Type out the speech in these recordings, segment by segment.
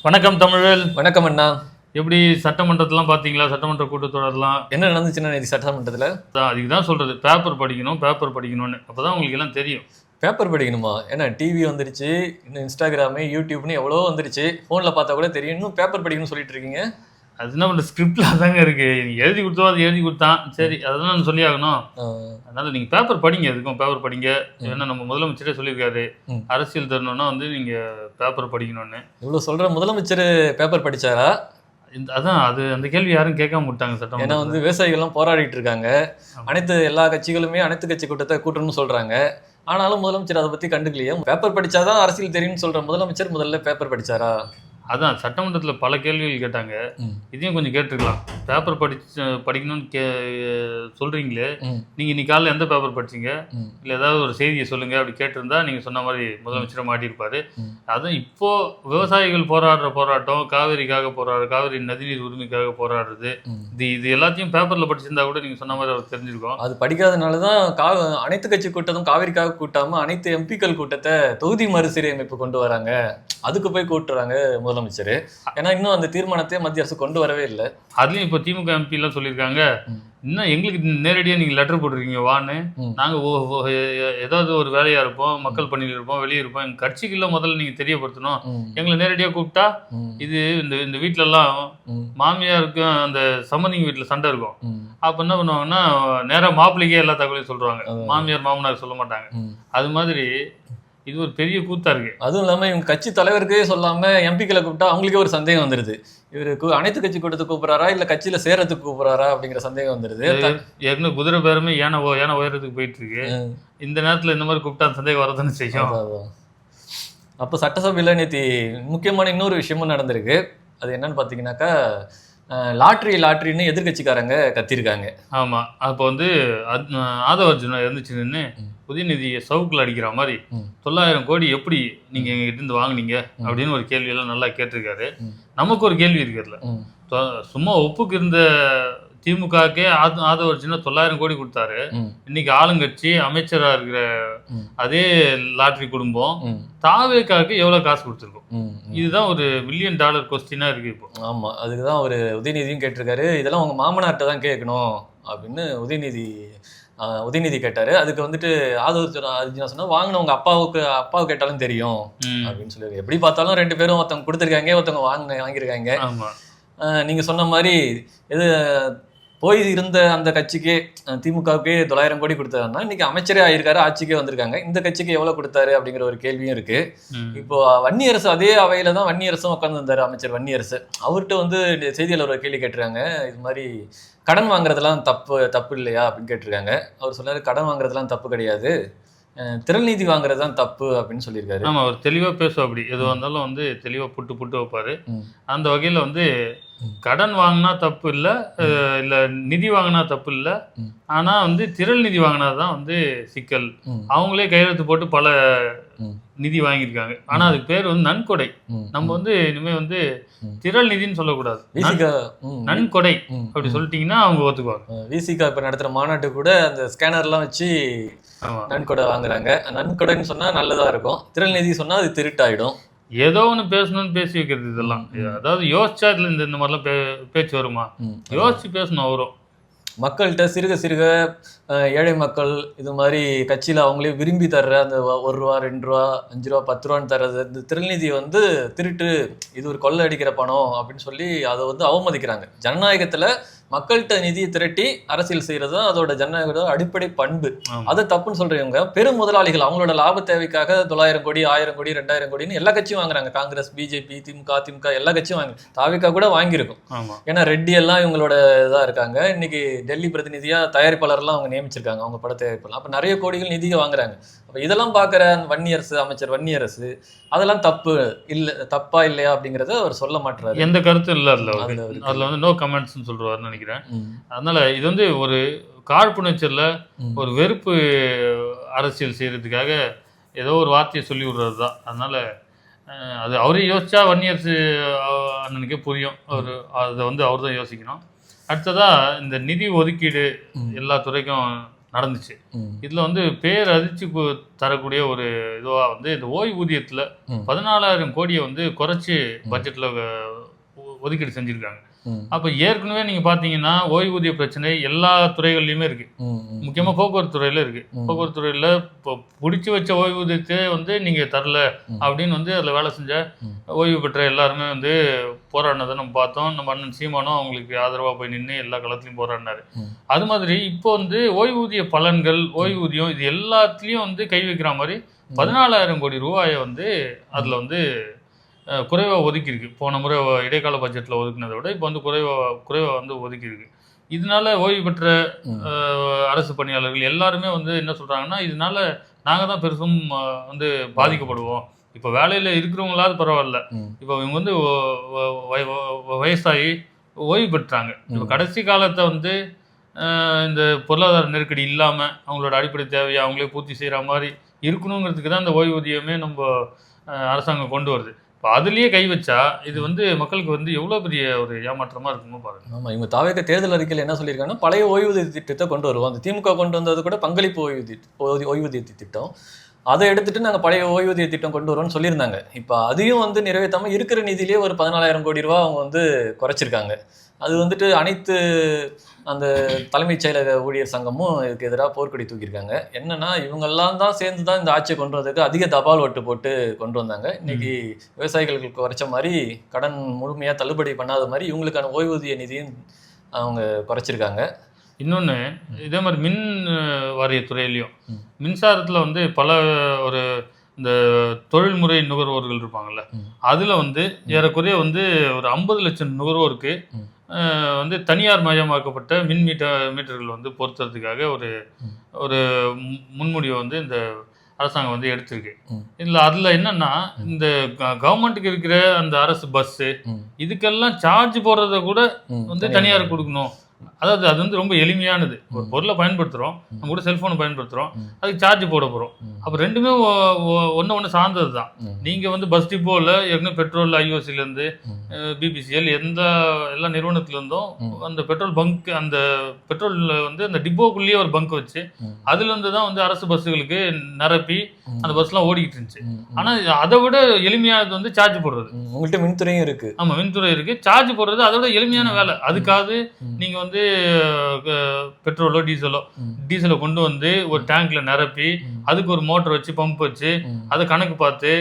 வணக்கம் தமிழ். வணக்கம் அண்ணா. எப்படி சட்டமன்றத்தெல்லாம் பார்த்தீங்களா? சட்டமன்ற கூட்டத்தொடர்லாம் என்ன நடந்துச்சுன்னா நேற்று சட்டமன்றத்தில்? அதுக்கு தான் சொல்கிறது, பேப்பர் படிக்கணும்னு. அப்போ தான் உங்களுக்கு எல்லாம் தெரியும். பேப்பர் படிக்கணுமா? ஏன்னா டிவி வந்துருச்சு, இன்னும் இன்ஸ்டாகிராமு யூடியூப்னு எவ்வளோ வந்துருச்சு, ஃபோனில் பார்த்தா கூட தெரியும். இன்னும் பேப்பர் படிக்கணும்னு சொல்லிட்டு இருக்கீங்க. அது என்ன பண்ணுற, ஸ்கிரிப்டில் அதாங்க இருக்குது. நீங்கள் எழுதி கொடுத்தோம், அது எழுதி கொடுத்தான், சரி அதெல்லாம் நான் சொல்லி ஆகணும். அதனால் நீங்கள் பேப்பர் படிங்க, எதுக்கும் பேப்பர் படிங்க. ஏன்னா நம்ம முதலமைச்சரே சொல்லியிருக்காரு, அரசியல் தரணும்னா வந்து நீங்கள் பேப்பர் படிக்கணும்னு. இவ்வளோ சொல்கிற முதலமைச்சர் பேப்பர் படித்தாரா? அதான் அது அந்த கேள்வி யாரும் கேட்காம விட்டாங்க சட்டம். ஏன்னா வந்து விவசாயிகள்லாம் போராடிட்டு இருக்காங்க. எல்லா கட்சிகளுமே அனைத்து கட்சி கூட்டத்தை கூட்டணும்னு சொல்கிறாங்க. ஆனாலும் முதலமைச்சர் அதை பற்றி கண்டுக்கலையே. பேப்பர் படித்தாதான் அரசியல் தெரியும்னு சொல்கிற முதலமைச்சர் முதல்ல பேப்பர் படித்தாரா? அதான் சட்டமன்றத்தில் பல கேள்விகள் கேட்டாங்க. இதையும் கொஞ்சம் கேட்டுருக்கலாம். பேப்பர் படிக்கணும்னு சொல்கிறீங்களே, நீங்கள் இன்னைக்கு காலையில் எந்த பேப்பர் படிச்சிங்க, இல்லை ஏதாவது ஒரு செய்தியை சொல்லுங்கள் அப்படி கேட்டிருந்தா நீங்கள் சொன்ன மாதிரி முதலமைச்சரை மாட்டியிருப்பார். அதுவும் இப்போது விவசாயிகள் போராடுற போராட்டம், காவிரிக்காக காவிரி நதிநீர் உரிமைக்காக போராடுறது, இது எல்லாத்தையும் பேப்பரில் படிச்சிருந்தா கூட நீங்கள் சொன்ன மாதிரி அவர் தெரிஞ்சிருக்கோம். அது படிக்காதனால தான் அனைத்து கட்சி கூட்டத்தும் காவிரிக்காக கூட்டாமல் அனைத்து எம்பிக்கள் கூட்டத்தை தொகுதி மறுசீரமைப்பு கொண்டு வராங்க, அதுக்கு போய் கூட்டுறாங்க முதலமைச்சர். ஏன்னா இன்னும் அந்த தீர்மானத்தை மத்திய அரசு கொண்டு வரவே இல்லை. அதுலயும் இப்போ திமுக எம்பி எல்லாம் சொல்லியிருக்காங்க, இன்னும் எங்களுக்கு நேரடியாக நீங்கள் லெட்டர் போட்டிருக்கீங்க வான்னு. நாங்கள் ஏதாவது ஒரு வேலையாக இருப்போம், மக்கள் பணியில் இருப்போம், வெளியே இருப்போம், எங்கள் கட்சிக்குள்ள முதல்ல நீங்கள் தெரியப்படுத்தணும். எங்களை நேரடியாக கூப்பிட்டா இது இந்த வீட்டிலலாம் மாமியாருக்கும் அந்த சம்பந்திங்க வீட்டில் சண்டை இருக்கும். அப்போ என்ன பண்ணுவாங்கன்னா நேராக மாப்பிள்ளைக்கே எல்லா தகவலையும் சொல்லுவாங்க, மாமியார் மாமனார் சொல்ல மாட்டாங்க. அது மாதிரி இது ஒரு பெரிய கூத்தா இருக்கு. அதுவும் இல்லாமல் இவங்க கட்சி தலைவருக்கே சொல்லாம எம்பிக்களை கூப்பிட்டா அவங்களுக்கே ஒரு சந்தேகம் வந்துருது, இவருக்கு அனைத்து கட்சி கூட்டத்துக்கு கூப்பிடுறாரா இல்ல கட்சியில சேரத்துக்கு கூப்பிடுறாரா அப்படிங்கிற சந்தேகம் வந்துருது. ஏற்கனவே குதிரை பேருமே ஏன உயரத்துக்கு போயிட்டு இருக்கு. இந்த நேரத்துல இந்த மாதிரி கூப்பிட்டா சந்தேகம் வரதானே செய்யும். அப்போ சட்டசபையில நேற்று முக்கியமான இன்னொரு விஷயமும் நடந்திருக்கு. அது என்னன்னு பாத்தீங்கன்னாக்கா, லாட்ரின்னு எதிர்கட்சிக்காரங்க கத்திருக்காங்க. ஆமா, அப்போ வந்து ஆதவ அர்ஜுனா இருந்துச்சுன்னு உதயநிதியை சவுக்கில் அடிக்கிற மாதிரி 900 கோடி எப்படி நீங்க எங்ககிட்ட இருந்து வாங்கினீங்க அப்படின்னு ஒரு கேள்வி எல்லாம் நல்லா கேட்டிருக்காரு. நமக்கு ஒரு கேள்வி இருக்கிறதுல, சும்மா ஒப்புக்கு இருந்த திமுகக்கே ஆதவ அர்ஜுனா 900 கோடி கொடுத்தாரு. இன்னைக்கு ஆளுங்கட்சி அமைச்சரா இருக்கிற அதே லாட்ரி குடும்பம் தாவேக்காக்கு எவ்வளவு காசு கொடுத்துருக்கோம்? இதுதான் ஒரு $1 பில்லியன் கொஸ்டினா இருக்கு இப்போ. ஆமா, அதுக்குதான் ஒரு உதயநிதியும் கேட்டிருக்காரு. இதெல்லாம் உங்க மாமனார்ட்ட தான் கேட்கணும் அப்படின்னு உதயநிதி கேட்டாரு. அதுக்கு வந்துட்டு ஆதவ அர்ஜுனா சொன்னா, வாங்கினவங்க அப்பாவுக்கு கேட்டாலும் தெரியும் அப்படின்னு சொல்லி. எப்படி பார்த்தாலும் 2 பேரும் ஒருத்தவங்க கொடுத்துருக்காங்க, ஒருத்தவங்க வாங்கியிருக்காங்க. நீங்க சொன்ன மாதிரி எது போய் இருந்த அந்த கட்சிக்கே திமுகவுக்கே 900 கோடி கொடுத்தாருன்னா இன்னைக்கு அமைச்சரே ஆயிருக்காரு, ஆட்சிக்கே வந்திருக்காங்க. இந்த கட்சிக்கு எவ்வளவு கொடுத்தாரு அப்படிங்கிற ஒரு கேள்வியும் இருக்கு. இப்போ வன்னியரசு அதே அவையில தான் வன்னியரசும் உட்கார்ந்து இருந்தாரு, அமைச்சர் வன்னியரசு. அவர்கிட்ட வந்து செய்தியாளர் ஒரு கேள்வி கேட்டிருக்காங்க, இது மாதிரி கடன் வாங்குறதுலாம் தப்பு இல்லையா அப்படின்னு கேட்டிருக்காங்க. அவர் சொன்னாரு, கடன் வாங்குறதுலாம் தப்பு கிடையாது, திரள் நீதி வாங்குறது தான் தப்பு அப்படின்னு சொல்லியிருக்காரு. ஆமா, அவர் தெளிவா பேசும். அப்படி எதுவாக இருந்தாலும் வந்து தெளிவா புட்டு வைப்பாரு. அந்த வகையில வந்து கடன் வாங்கினா தப்பு இல்லை, இல்லை நிதி வாங்கினா தப்பு இல்லை, ஆனா வந்து திரள் நிதி வாங்கினாதான் வந்து சிக்கல். அவங்களே கையெழுத்து போட்டு பல நிதி வாங்கியிருக்காங்க. ஆனா அதுக்கு பேர் வந்து நன்கொடை. நம்ம வந்து இனிமே வந்து திரள் நிதின்னு சொல்லக்கூடாது, நன்கொடை அப்படி சொல்லிட்டீங்கன்னா அவங்க ஒத்துக்குவாங்க. விசிகா இப்ப நடத்துற மாநாட்டு கூட அந்த ஸ்கேனர்லாம் வச்சு நன்கொடை வாங்குறாங்க. நன்கொடைன்னு சொன்னா நல்லதா இருக்கும், திரள் நிதி சொன்னா அது திருட்டாயிடும். ஏதோ ஒன்று பேசணும்னு பேசி வைக்கிறது இதெல்லாம். அதாவது யோசிச்சா இதுல இந்த மாதிரிலாம் பேச்சு வருமா? யோசிச்சு பேசணும். வரும் மக்கள்கிட்ட சிறுக ஏழை மக்கள் இது மாதிரி கட்சியில் அவங்களே விரும்பி தர்ற அந்த 1 ரூபா 2 ரூபா 5 ரூபா 10 ரூபான்னு தர்றது, இந்த திருநிதியை வந்து திருட்டு, இது ஒரு கொள்ளை அடிக்கிற பணம் அப்படின்னு சொல்லி அதை வந்து அவமதிக்கிறாங்க. ஜனநாயகத்துல மக்கள்கிட்ட நிதியை திரட்டி அரசியல் செய்யறது தான் அதோட ஜனநாயக அடிப்படை பண்பு. அதை தப்புன்னு சொல்றவங்க பெரும் முதலாளிகள் அவங்களோட லாப தேவைக்காக 900 கோடி 1000 கோடி 2000 கோடின்னு எல்லா கட்சியும் வாங்குறாங்க. காங்கிரஸ், பிஜேபி, திமுக எல்லா கட்சியும் வாங்கி, தாவிக்கா கூட வாங்கியிருக்கும். ஏன்னா ரெட்டி எல்லாம் இவங்களோட இதா இருக்காங்க. இன்னைக்கு டெல்லி பிரதிநிதியா தயாரிப்பாளர்லாம் அவங்க நியமிச்சிருக்காங்க, அவங்க பட தயாரிப்பாளர். அப்ப நிறைய கோடிகள் நிதியை வாங்குறாங்க. அப்ப இதெல்லாம் பாக்குற வன்னியரசு, அமைச்சர் வன்னியரசு, அதெல்லாம் தப்பா இல்லையா அப்படிங்கறத அவர் சொல்ல மாட்டாரு. எந்த கருத்தும் இல்ல அதுல வந்து நோ கமெண்ட்ஸ் சொல்றாருன்னு நினைக்கிறேன். அதனால இது வந்து ஒரு காழ்ப்புணர்ச்சியில ஒரு வெறுப்பு அரசியல் செய்யறதுக்காக ஏதோ ஒரு வார்த்தையை சொல்லி விடுறது தான். அதனால அது அவரே யோசிச்சா வன்னியரசு அண்ணனுக்கே புரியும். அதை வந்து அவர் தான் யோசிக்கணும். அடுத்ததா இந்த நிதி ஒதுக்கீடு எல்லா துறைக்கும் நடந்துச்சு. இதுல வந்து பேர் அதிர்ச்சி தரக்கூடிய ஒரு இதுவா வந்து இந்த ஓய்வூதியத்துல 14,000 கோடியை வந்து குறைச்சு பட்ஜெட்ல ஒதுக்கீடு செஞ்சிருக்காங்க. அப்ப ஏற்கனவே நீங்க பாத்தீங்கன்னா ஓய்வூதிய பிரச்சனை எல்லா துறைகள்லயுமே இருக்கு. முக்கியமா போக்குவரத்து துறையில இருக்கு. போக்குவரத்து துறையில இப்போ பிடிச்சி வச்ச ஓய்வூதியத்தை வந்து நீங்க தரல அப்படின்னு வந்து அதுல வேலை செஞ்ச ஓய்வு பெற்ற எல்லாருமே வந்து போராடினதை நம்ம பார்த்தோம். நம்ம அண்ணன் சீமானும் அவங்களுக்கு ஆதரவா போய் நின்று எல்லா களத்திலையும் போராடினாரு. அது மாதிரி இப்போ வந்து ஓய்வூதிய பலன்கள், ஓய்வூதியம் இது எல்லாத்துலயும் வந்து கை வைக்கிற மாதிரி 14,000 கோடி ரூபாயை வந்து அதுல வந்து குறைவாக ஒதுக்கியிருக்கு. போன முறை இடைக்கால பட்ஜெட்டில் ஒதுக்கினதை விட இப்போ வந்து குறைவாக வந்து ஒதுக்கியிருக்கு. இதனால ஓய்வு பெற்ற அரசு பணியாளர்கள் எல்லாருமே வந்து என்ன சொல்கிறாங்கன்னா, இதனால நாங்கள் தான் பெருசும் வந்து பாதிக்கப்படுவோம். இப்போ வேலையில் இருக்கிறவங்களாவது பரவாயில்ல, இப்போ இவங்க வந்து வயசாகி ஓய்வு பெற்றாங்க. இப்போ கடைசி காலத்தை வந்து இந்த பொருளாதார நெருக்கடி இல்லாமல் அவங்களோட அடிப்படை தேவையை அவங்களே பூர்த்தி செய்கிற மாதிரி இருக்கணுங்கிறதுக்கு தான் இந்த ஓய்வூதியமே நம்ம அரசாங்கம் கொண்டு வருது. இப்போ அதுலேயே கை வச்சா இது வந்து மக்களுக்கு வந்து எவ்வளோ பெரிய ஒரு ஏமாற்றமாக இருக்குமோ பாருங்க. ஆமாம், இவங்க தாவேக தேர்தல் அறிக்கையில் என்ன சொல்லியிருக்காங்கன்னா, பழைய ஓய்வூதிய திட்டத்தை கொண்டு வருவோம். அந்த திமுக கொண்டு வந்தது கூட பங்களிப்பு ஓய்வூதிய திட்டம். அதை எடுத்துட்டு நாங்கள் பழைய ஓய்வூதிய திட்டம் கொண்டு வருவோம்னு சொல்லியிருந்தாங்க. இப்போ அதையும் வந்து நிறைவேற்றாமல் இருக்கிற நிதியிலேயே ஒரு 14,000 கோடி ரூபா அவங்க வந்து குறைச்சிருக்காங்க. அது வந்துட்டு அனைத்து அந்த தலைமைச் செயலக ஊழியர் சங்கமும் இதுக்கு எதிராக போர்க்கொடி தூக்கியிருக்காங்க. என்னன்னா, இவங்கெல்லாம் தான் சேர்ந்து தான் இந்த ஆட்சியை கொண்டு வந்ததுக்கு அதிக தபால் ஓட்டு போட்டு கொண்டு வந்தாங்க. இன்னைக்கு விவசாயிகளுக்கு குறைச்ச மாதிரி, கடன் முழுமையாக தள்ளுபடி பண்ணாத மாதிரி இவங்களுக்கான ஓய்வூதிய நிதியும் அவங்க குறைச்சிருக்காங்க. இன்னொன்று, இதே மாதிரி மின் வாரியத்துறையிலையும் மின்சாரத்தில் வந்து பல ஒரு இந்த தொழில்முறை நுகர்வோர்கள் இருப்பாங்கல்ல, அதில் வந்து ஏறக்குறைய வந்து ஒரு 50 லட்சம் நுகர்வோருக்கு வந்து தனியார் மயமாக்கப்பட்ட மின் மீட்டர்கள் வந்து பொருத்துறதுக்காக ஒரு முன்முடிவை வந்து இந்த அரசாங்கம் வந்து எடுத்திருக்கு. இதில் அதில் என்னன்னா, இந்த கவர்மெண்ட்டுக்கு இருக்கிற அந்த அரசு பஸ்ஸு இதுக்கெல்லாம் சார்ஜ் போடுறத கூட வந்து தனியார் கொடுக்கணும். அதாவது அது வந்து ரொம்ப எளிமையானது. ஒரு பொருளை பயன்படுத்துகிறோம், நம்ம கூட செல்ஃபோனை பயன்படுத்துகிறோம், அதுக்கு சார்ஜ் போட போகிறோம். அப்போ ரெண்டுமே ஒன்று சார்ந்தது தான். நீங்கள் வந்து பஸ் டிப்போவில் ஏற்கனவே பெட்ரோல் ஐஓசிலேருந்து பிபிசிஎல் எல்லா நிறுவனத்துலேருந்தும் அந்த பெட்ரோல் பங்க், அந்த பெட்ரோலில் வந்து அந்த டிப்போக்குள்ளேயே ஒரு பங்க் வச்சு அதுலேருந்து தான் வந்து அரசு பஸ்ஸுகளுக்கு நிரப்பி அந்த பஸ்லாம் ஓடிக்கிட்டு இருந்துச்சு. ஆனால் அதை விட எளிமையானது வந்து சார்ஜ் போடுறது. உங்கள்கிட்ட மின்துறையும் இருக்குது. ஆமாம், மின்துறை இருக்குது. சார்ஜ் போடுறது அதை விட எளிமையான வேலை. அதுக்காக நீங்கள் வந்து பெட்ரோலோ டீசலோ கொண்டு வந்து ஒரு டேங்க்ல நிரப்பி அதுக்கு ஒரு மோட்டர் வச்சு பம்ப் வச்சு அதை கணக்கு பார்த்து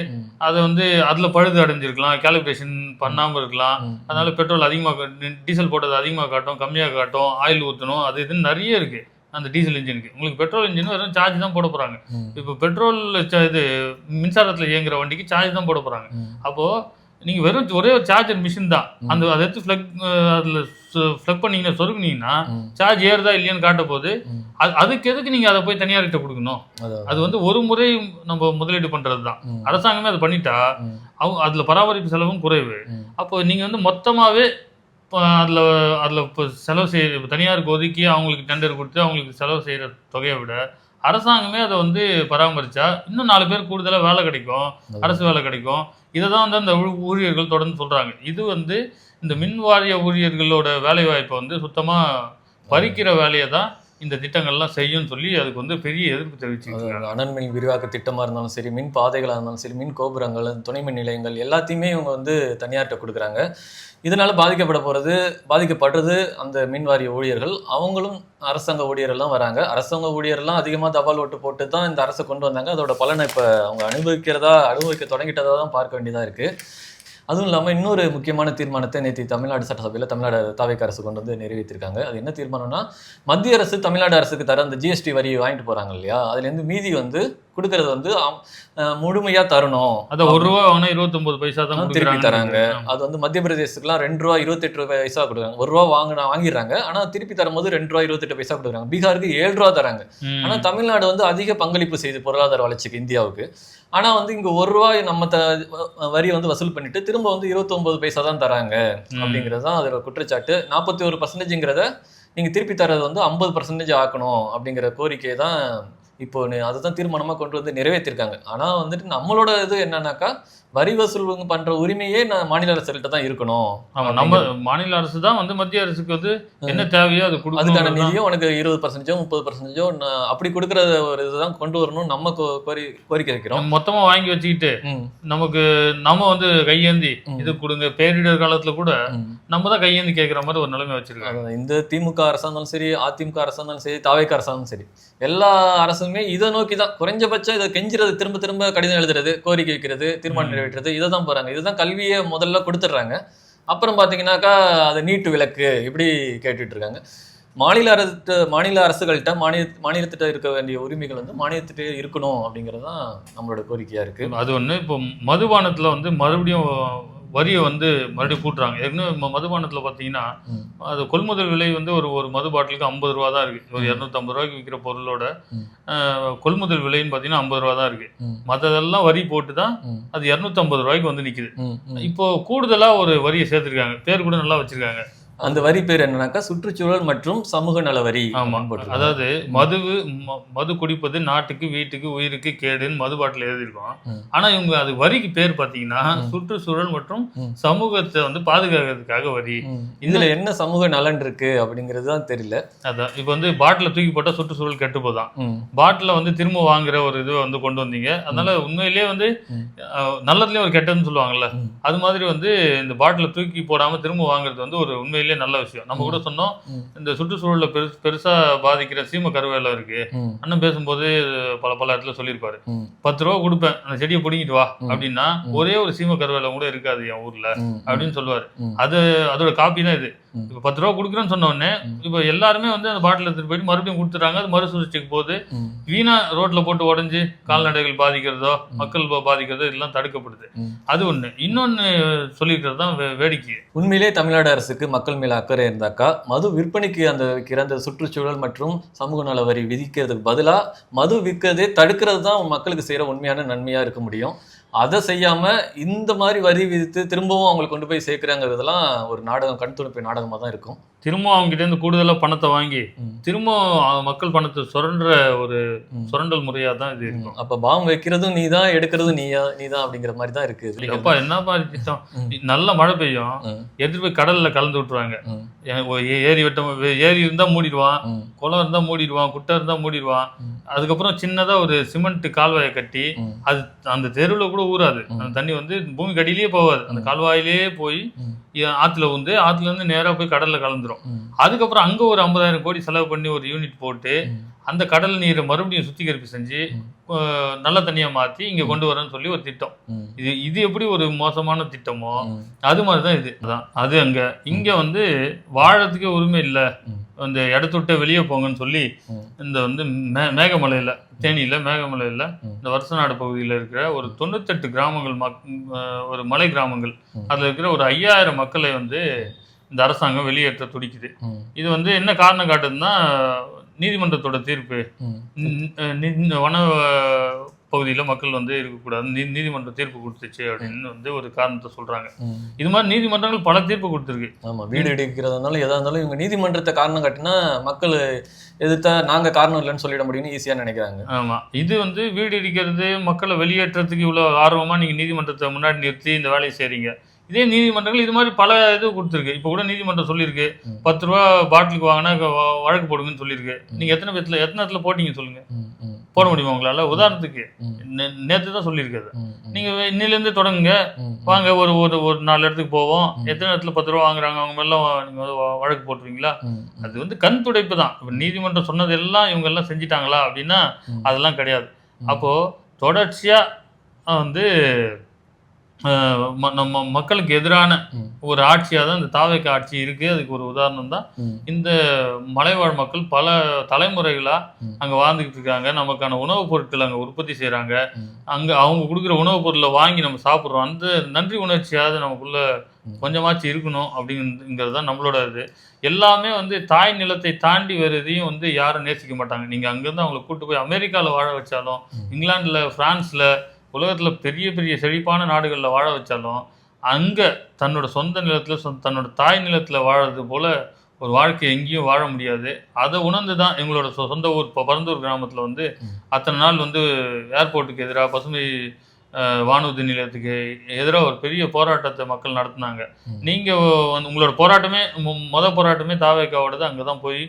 அதை வந்து அதில் பழுது அடைஞ்சிருக்கலாம், கேலிப்ரேஷன் பண்ணாமல் இருக்கலாம். அதனால பெட்ரோல் அதிகமாக, டீசல் போட்டது அதிகமாக காட்டும், கம்மியாக காட்டும், ஆயில் ஊற்றணும், அது இதுன்னு நிறைய இருக்கு அந்த டீசல் இன்ஜினுக்கு. உங்களுக்கு பெட்ரோல் இன்ஜின் வெறும் சார்ஜ் தான் போட போகிறாங்க. இப்போ பெட்ரோல் இது மின்சாரத்தில் இயங்குற வண்டிக்கு சார்ஜ் தான் போட போகிறாங்க. அப்போது நீங்கள் வெறும் ஒரே ஒரு சார்ஜர் மிஷின் தான், அந்த அதை எடுத்து அதில் ஃப்ளக் பண்ணிங்கன்னா சொருகுனீங்கன்னா சார்ஜ் ஏறுதா இல்லையான்னு காட்ட போது. அதுக்கு எதுக்கு நீங்கள் அதை போய் தனியார்கிட்ட கொடுக்கணும்? அது வந்து ஒரு முறை நம்ம முதலீடு பண்ணுறது தான். அரசாங்கமே அதை பண்ணிட்டா அதில் பராமரிப்பு செலவும் குறைவு. அப்போ நீங்கள் வந்து மொத்தமாகவே அதில் இப்போ செலவு செய்ய தனியாருக்கு ஒதுக்கி அவங்களுக்கு டெண்டர் கொடுத்து அவங்களுக்கு செலவு செய்கிற தொகையை விட அரசாங்கமே அதை வந்து பராமரித்தா இன்னும் 4 பேர் கூடுதலாக வேலை கிடைக்கும், அரசு வேலை கிடைக்கும். இதை தான் வந்து அந்த ஊழியர்கள் தொடர்ந்து சொல்கிறாங்க. இது வந்து இந்த மின் வாரிய ஊழியர்களோட வேலை வாய்ப்பை வந்து சுத்தமாக பறிக்கிற வேலையை தான் இந்த திட்டங்கள்லாம் செய்யும் சொல்லி அதுக்கு வந்து பெரிய எதிர்ப்பு தெரிவிச்சுருக்காங்க. அனல் மின் விரிவாக்க திட்டமாக இருந்தாலும் சரி, மின் பாதைகளாக இருந்தாலும் சரி, மின் கோபுரங்கள், துணை மின் நிலையங்கள் எல்லாத்தையுமே இவங்க வந்து தனியார்கிட்ட கொடுக்குறாங்க. இதனால பாதிக்கப்படுறது அந்த மின் வாரிய ஊழியர்கள். அவங்களும் அரசாங்க ஊழியர்கள்லாம் வராங்க. அரசாங்க ஊழியர்லாம் அதிகமாக தபால் ஓட்டு போட்டு தான் இந்த அரசை கொண்டு வந்தாங்க. அதோட பலனை இப்போ அவங்க அனுபவிக்க தொடங்கிட்டதா தான் பார்க்க வேண்டியதாக இருக்குது. அதுவும் இல்லாமல் இன்னொரு முக்கியமான தீர்மானத்தை நேற்று தமிழ்நாடு சட்டசபையில் தமிழ்நாடு தாவேக அரசு கொண்டு வந்து நிறைவேற்றிருக்காங்க. அது என்ன தீர்மானம்னா, மத்திய அரசு தமிழ்நாடு அரசுக்கு தர அந்த ஜிஎஸ்டி வரி வாங்கிட்டு போகிறாங்க இல்லையா, அதுலேருந்து மீதி வந்து கொடுக்கறது வந்து முழுமையாக தரணும். அதை ₹1 வாங்கினா 29 பைசா தான் திருப்பி தராங்க. அது வந்து மத்திய பிரதேசத்துக்குலாம் ₹2 28 பைசா கொடுக்குறாங்க. ₹1 வாங்கிடுறாங்க, ஆனால் திருப்பி தரும்போது ₹2 28 பைசா கொடுக்குறாங்க. பீகாருக்கு ₹7 தராங்க. ஆனால் தமிழ்நாடு வந்து அதிக பங்களிப்பு செய்து பொருளாதார வளர்ச்சிக்கு இந்தியாவுக்கு. ஆனால் வந்து இங்கே ₹1 நம்ம வரி வந்து வசூல் பண்ணிட்டு திரும்ப வந்து 29 பைசா தான் தராங்க அப்படிங்கிறது தான் அதோட குற்றச்சாட்டு. 41%ங்கிறத நீங்கள் திருப்பி தரது வந்து 50% ஆக்கணும் அப்படிங்கிற கோரிக்கை தான் இப்போ அதை தான் தீர்மானமாக கொண்டு வந்து நிறைவேற்றிருக்காங்க. ஆனால் வந்துட்டு நம்மளோட இது என்னன்னாக்கா, வரி வசூல் பண்ற உரிமையே நான் மாநில அரசுகிட்ட தான் இருக்கணும். ஆமா, நம்ம மாநில அரசு தான் வந்து மத்திய அரசுக்கு வந்து என்ன தேவையோ அது அதுக்கான கொடுக்கணும். நிதியும் உனக்கு 20% 30% அப்படி கொடுக்குற ஒரு இதுதான் கொண்டு வரணும். நம்ம கோரிக்கை வைக்கிறோம். மொத்தமா வாங்கி வச்சுக்கிட்டு நமக்கு நம்ம வந்து கையேந்தி இது கொடுங்க, பேரிடர் காலத்துல கூட நம்ம தான் கையேந்தி கேட்கிற மாதிரி ஒரு நிலைமை வச்சிருக்காங்க. இந்த திமுக அரசா இருந்தாலும் சரி, அதிமுக அரசா இருந்தாலும் சரி, தாவேக அரசா இருந்தாலும் சரி, எல்லா அரசுமே இதை நோக்கி தான் குறைஞ்சபட்சம் இதை கெஞ்சுறது, திரும்ப திரும்ப கடிதம் எழுதுறது, கோரிக்கை வைக்கிறது, தீர்மானம் நிறைவேற்றுறது, இதை தான் போறாங்க. இதுதான் கல்வியை முதல்ல கொடுத்துட்றாங்க. அப்புறம் பாத்தீங்கன்னாக்கா அது நீட்டு விலக்கு இப்படி கேட்டுட்டு இருக்காங்க. மாநில அரசுகள்கிட்ட மாநிலத்திட்ட இருக்க வேண்டிய உரிமைகள் வந்து மாநிலத்திட்டே இருக்கணும் அப்படிங்கிறது தான் நம்மளோட கோரிக்கையா இருக்கு. அது ஒண்ணு. இப்போ மதுபானத்துல வந்து மறுபடியும் வரியை வந்து மறுபடியும் கூட்டுறாங்க. ஏற்கனவே மதுபானத்துல பாத்தீங்கன்னா அது கொள்முதல் விலை வந்து ஒரு மது பாட்டிலுக்கு 50 ரூபா தான் இருக்கு. ஒரு 250 ரூபாய்க்கு விற்கிற பொருளோட கொள்முதல் விலைன்னு பாத்தீங்கன்னா 50 ரூபா தான் இருக்கு. மற்றதெல்லாம் வரி போட்டு தான் அது 250 ரூபாய்க்கு வந்து நிக்குது. இப்போ கூடுதலா ஒரு வரியை சேர்த்திருக்காங்க. பேர் கூட நல்லா வச்சிருக்காங்க. அந்த வரி பேர் என்னன்னாக்கா சுற்றுச்சூழல் மற்றும் சமூக நல வரி. ஆமா, அதாவது மது குடிப்பது நாட்டுக்கு வீட்டுக்கு உயிருக்கு கேடுன்னு மது பாட்டில் எழுதியிருக்கோம். ஆனா இவங்க அது வரிக்கு பேர் பாத்தீங்கன்னா சுற்றுச்சூழல் மற்றும் சமூகத்தை வந்து பாதுகாக்கிறதுக்காக வரி. இதுல என்ன சமூக நலன் இருக்கு அப்படிங்கிறது தான் தெரியல. அதான் இப்ப வந்து பாட்டில தூக்கி போட்டா சுற்றுச்சூழல் கெட்டு போதான். பாட்டில வந்து திரும்ப வாங்குற ஒரு இது வந்து கொண்டு வந்தீங்க. அதனால உண்மையிலேயே வந்து நல்லதுலயும் ஒரு கெட்டதுன்னு சொல்லுவாங்கல்ல, அது மாதிரி வந்து இந்த பாட்டில தூக்கி போடாம திரும்ப வாங்குறது வந்து ஒரு உண்மையிலேயே நல்ல விஷயம். நம்ம கூட சொன்னோம், இந்த சுற்றுச்சூழல பெருசா பாதிக்கிற சீம கருவேலம் இருக்கு. அண்ணன் பேசும்போது பல இடத்துல சொல்லியிருப்பாரு, 10 ரூபா கொடுப்பேன் அந்த செடியை பிடிங்கிட்டு வா அப்படின்னா ஒரே ஒரு சீம கருவேலம் கூட இருக்காது என் ஊர்ல அப்படின்னு சொல்லுவாரு. அதோட காப்பி தான் இது. இப்ப 10 ரூபா கொடுக்குறேன்னு சொன்ன உடனே இப்ப எல்லாருமே வந்து அந்த பாட்டில் எடுத்துட்டு போயிட்டு மறுபடியும் கொடுத்துறாங்க. அது மறுசுழற்சிக்கு போது வீணா ரோட்ல போட்டு உடஞ்சு கால்நடைகள் பாதிக்கிறதோ மக்கள் பாதிக்கிறதோ இதெல்லாம் தடுக்கப்படுது. அது ஒண்ணு. இன்னொன்னு சொல்லியிருக்கிறது தான் வேடிக்கை. உண்மையிலே தமிழ்நாடு அரசுக்கு மக்கள் மேல அக்கறை இருந்தாக்கா மது விற்பனைக்கு அந்த சுற்றுச்சூழல் மற்றும் சமூக நல வரி விதிக்கிறதுக்கு பதிலா மது விற்கிறதே தடுக்கிறது தான் மக்களுக்கு செய்யற உண்மையான நன்மையா இருக்க முடியும். அதை செய்யாம இந்த மாதிரி வரி விதித்து திரும்பவும் அவங்களை கொண்டு போய் சேர்க்கிறாங்கிறதுலாம் ஒரு நாடகம், கண் துடைப்பு நாடகமா தான் இருக்கும். திரும்ப அவங்க கிட்ட இருந்து கூடுதலா பணத்தை வாங்கி திரும்ப மக்கள் பணத்தை ஒரு சுரண்டல் முறையா தான் இது இருக்கும். அப்ப பாம் வைக்கிறதும் நீதான், எடுக்கிறதும் நீதான் அப்படிங்கிற மாதிரி தான் இருக்கு. அப்பா என்ன மாதிரி திட்டம். நல்ல மழை பெய்யும், எடுத்துட்டு போய் கடல்ல கலந்து விட்டுருவாங்க. ஏரி இருந்தா மூடிடுவான், குளம் இருந்தா மூடிடுவான், குட்டை இருந்தா மூடிடுவான். அதுக்கப்புறம் சின்னதா ஒரு சிமெண்ட் கால்வாயை கட்டி அது அந்த தெருவுல கூட ஊறாது. அந்த தண்ணி வந்து பூமிக்கு அடியிலேயே போகாது, அந்த கால்வாயிலேயே போய் ஆத்துல வந்து ஆத்துல இருந்து நேரா போய் கடல்ல கலந்துரும். அதுக்கப்புறம் அங்க ஒரு 50,000 கோடி செலவு பண்ணி ஒரு யூனிட் போட்டு அந்த கடல் நீரை மறுபடியும் சுத்திகரிப்பு செஞ்சு நல்ல தண்ணியா மாத்தி இங்க கொண்டு வரேன்னு சொல்லி ஒரு திட்டம். இது எப்படி ஒரு மோசமான திட்டமோ அது மாதிரிதான் இது. அது அங்க இங்க வந்து வாழறதுக்கே உரிமை இல்ல, அந்த இடத்த விட்டு வெளியே போங்கன்னு சொல்லி இந்த வந்து மேகமலையில, தேனியில மேகமலையில இந்த வருஷநாடு பகுதியில் இருக்கிற ஒரு 98 கிராமங்கள், ஒரு மலை கிராமங்கள், அதுல இருக்கிற ஒரு 5000 மக்களை வந்து இந்த அரசாங்கம் வெளியேற்ற துடிக்குது. இது வந்து என்ன காரணம் காட்டுதுன்னா நீதிமன்றத்தோட தீர்ப்பு. வன பகுதியில் மக்கள் வந்து இருக்கக்கூடாது, நீதிமன்ற தீர்ப்பு கொடுத்துச்சு அப்படின்னு வந்து ஒரு காரணத்தை சொல்றாங்க. இது மாதிரி நீதிமன்றங்கள் பல தீர்ப்பு கொடுத்துருக்கு. ஆமா, வீடு இடிக்கிறதுனால எதா இருந்தாலும் இவங்க நீதிமன்றத்தை காரணம் காட்டினா மக்கள் எதிர்த்தா நாங்க காரணம் இல்லைன்னு சொல்லிட முடியும்னு ஈஸியா நினைக்கிறாங்க. ஆமா, இது வந்து வீடு இடிக்கிறது, மக்களை வெளியேற்றத்துக்கு இவ்வளவு ஆர்வமா நீங்க நீதிமன்றத்தை முன்னாடி நிறுத்தி இந்த வேலையை செய்றீங்க. இதே நீதிமன்றங்கள் இது மாதிரி பல இது கொடுத்துருக்கு. இப்போ கூட நீதிமன்றம் சொல்லியிருக்கு 10 ரூபா பாட்டிலுக்கு வாங்கினா வழக்கு போடுங்கன்னு சொல்லியிருக்கு. நீங்க எத்தனை இடத்துல போட்டீங்க சொல்லுங்க, போட முடியுமா உங்களால? உதாரணத்துக்கு நேற்று தான் சொல்லியிருக்காது. நீங்க இன்னிலேருந்து தொடங்குங்க, வாங்க ஒரு ஒரு 4 இடத்துக்கு போவோம், எத்தனை இடத்துல 10 ரூபா வாங்குறாங்க அவங்க மேலாம் நீங்க வழக்கு போட்டுருவீங்களா? அது வந்து கண் துடைப்பு தான். இப்போ நீதிமன்றம் சொன்னது எல்லாம் இவங்க எல்லாம் செஞ்சிட்டாங்களா அப்படின்னா அதெல்லாம் கிடையாது. அப்போ தொடர்ச்சியா வந்து நம்ம மக்களுக்கு எதிரான ஒரு ஆட்சியாக தான் இந்த தாவேக ஆட்சி இருக்கு. அதுக்கு ஒரு உதாரணம் தான் இந்த மலைவாழ் மக்கள் பல தலைமுறைகளா அங்க வாழ்ந்துகிட்டு இருக்காங்க. நமக்கான உணவுப் பொருட்கள் அங்க உற்பத்தி செய்யறாங்க. அங்க அவங்க கொடுக்குற உணவுப் பொருளை வாங்கி நம்ம சாப்பிட்றோம். அந்த நன்றி உணர்ச்சியாவது நமக்குள்ள கொஞ்சமாச்சு இருக்கணும் அப்படிங்கிறது தான் நம்மளோட இது. எல்லாமே வந்து தாய் நிலத்தை தாண்டி வேறு எதையும் வந்து யாரும் நேசிக்க மாட்டாங்க. நீங்க அங்கிருந்து அவங்களை கூட்டு போய் அமெரிக்காவில் வாழ வச்சாலும், இங்கிலாந்துல, பிரான்ஸ்ல, உலகத்துல பெரிய பெரிய செழிப்பான நாடுகளில் வாழ வச்சாலும் அங்க தன்னோட சொந்த நிலத்துல தன்னோட தாய் நிலத்துல வாழறது போல ஒரு வாழ்க்கை எங்கேயும் வாழ முடியாது. அதை உணர்ந்து தான் எங்களோட சொந்த ஊர் பரந்தூர் கிராமத்துல வந்து அத்தனை நாள் வந்து ஏர்போர்ட்டுக்கு எதிராக பசுமை வானூர்தி நிலையத்துக்கு எதிராக ஒரு பெரிய போராட்டத்தை மக்கள் நடத்தினாங்க. நீங்க வந்து உங்களோட போராட்டமே போராட்டமே தாவேக்காவோடது. அங்கதான் போய்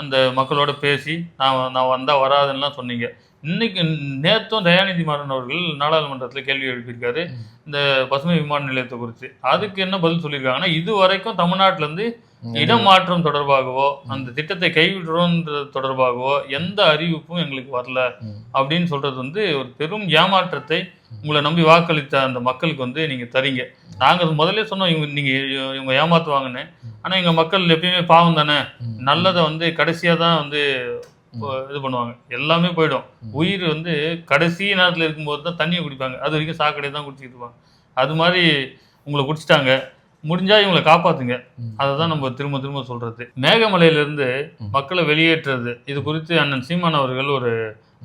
அந்த மக்களோட பேசி நான் வந்தா வராதுன்னெலாம் சொன்னீங்க. இன்னைக்கு நேற்றும் தயாநிதி மாறன் அவர்கள் நாடாளுமன்றத்தில் கேள்வி எழுப்பியிருக்காரு இந்த பசுமை விமான நிலையத்தை குறித்து. அதுக்கு என்ன பதில் சொல்லியிருக்காங்கன்னா, இது வரைக்கும் தமிழ்நாட்டில இருந்து இடமாற்றம் தொடர்பாகவோ அந்த திட்டத்தை கைவிடுறோன்றது தொடர்பாகவோ எந்த அறிவிப்பும் எங்களுக்கு வரல அப்படின்னு சொல்றது வந்து ஒரு பெரும் ஏமாற்றத்தை உங்களை நம்பி வாக்களித்த அந்த மக்களுக்கு வந்து நீங்க தரீங்க. நாங்க முதல்ல சொன்னோம் இவங்க ஏமாத்துவாங்கன்னு. ஆனா எங்க மக்கள் எப்பயுமே பாவம் தானே, நல்லதை வந்து கடைசியா தான் வந்து இது பண்ணுவாங்க. எல்லாமே போயிடும். உயிர் வந்து கடைசி நேரத்தில் இருக்கும்போது தான் தண்ணியை குடிப்பாங்க. அது வரைக்கும் சாக்கடையை தான் குடிச்சிட்டு இருப்பாங்க. அது மாதிரி உங்களை குடிச்சிட்டாங்க. முடிஞ்சா இவங்களை காப்பாத்துங்க. அதை தான் நம்ம திரும்ப திரும்ப சொல்றது. மேகமலையிலிருந்து மக்களை வெளியேற்றுறது இது குறித்து அண்ணன் சீமான் அவர்கள் ஒரு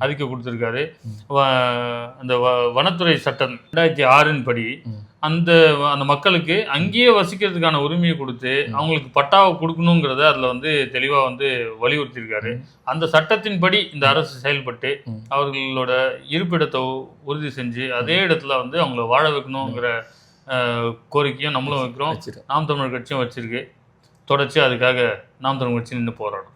அறிக்கை கொடுத்திருக்காரு. அந்த வனத்துறை சட்டம் 2006 படி அந்த மக்களுக்கு அங்கேயே வசிக்கிறதுக்கான உரிமையை கொடுத்து அவங்களுக்கு பட்டாவை கொடுக்கணுங்கிறத அதுல வந்து தெளிவா வந்து வலியுறுத்தியிருக்காரு. அந்த சட்டத்தின்படி இந்த அரசு செயல்பட்டு அவர்களோட இருப்பிடத்தை உறுதி செஞ்சு அதே இடத்துல வந்து அவங்கள வாழ வைக்கணுங்கிற கோரிக்கையும் நம்மளும் வைக்கிறோம். நாம் தமிழர் கட்சியும் வச்சிருக்கு. தொடர்ச்சி அதுக்காக நாம் தமிழர் கட்சி நின்று போராடும்.